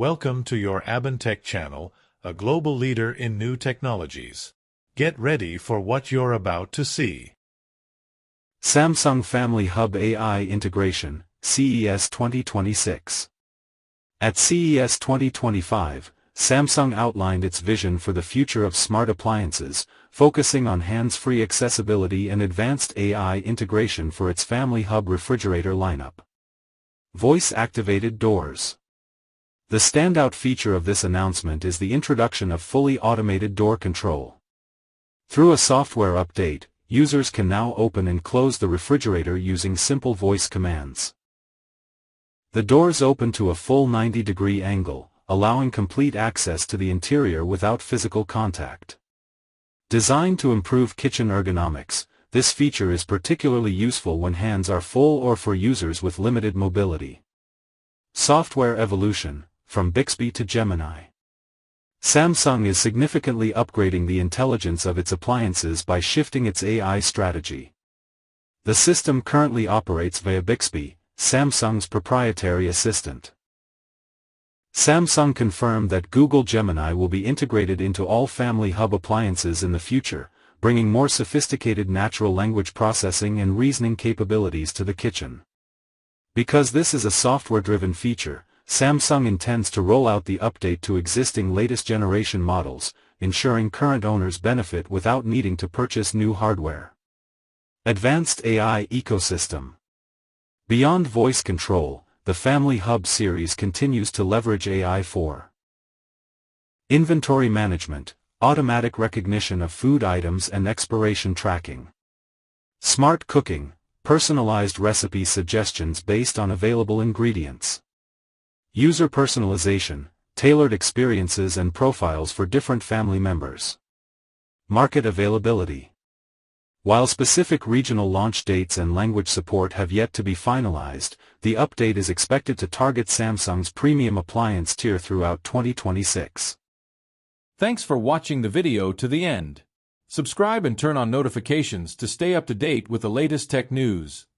Welcome to your Tech channel, a global leader in new technologies. Get ready for what you're about to see. Samsung Family Hub AI Integration, CES 2026. At CES 2025, Samsung outlined its vision for the future of smart appliances, focusing on hands-free accessibility and advanced AI integration for its Family Hub refrigerator lineup. Voice-activated doors. The standout feature of this announcement is the introduction of fully automated door control. Through a software update, users can now open and close the refrigerator using simple voice commands. The doors open to a full 90-degree angle, allowing complete access to the interior without physical contact. Designed to improve kitchen ergonomics, this feature is particularly useful when hands are full or for users with limited mobility. Software evolution, from Bixby to Gemini. Samsung is significantly upgrading the intelligence of its appliances by shifting its AI strategy. The system currently operates via Bixby, Samsung's proprietary assistant. Samsung confirmed that Google Gemini will be integrated into all Family Hub appliances in the future, bringing more sophisticated natural language processing and reasoning capabilities to the kitchen. Because this is a software-driven feature, Samsung intends to roll out the update to existing latest generation models, ensuring current owners benefit without needing to purchase new hardware. Advanced AI ecosystem. Beyond voice control, the Family Hub series continues to leverage AI for inventory management, automatic recognition of food items and expiration tracking. Smart cooking, personalized recipe suggestions based on available ingredients. User personalization, tailored experiences and profiles for different family members. Market availability. While specific regional launch dates and language support have yet to be finalized, the update is expected to target Samsung's premium appliance tier throughout 2026. Thanks for watching the video to the end. Subscribe and turn on notifications to stay up to date with the latest tech news.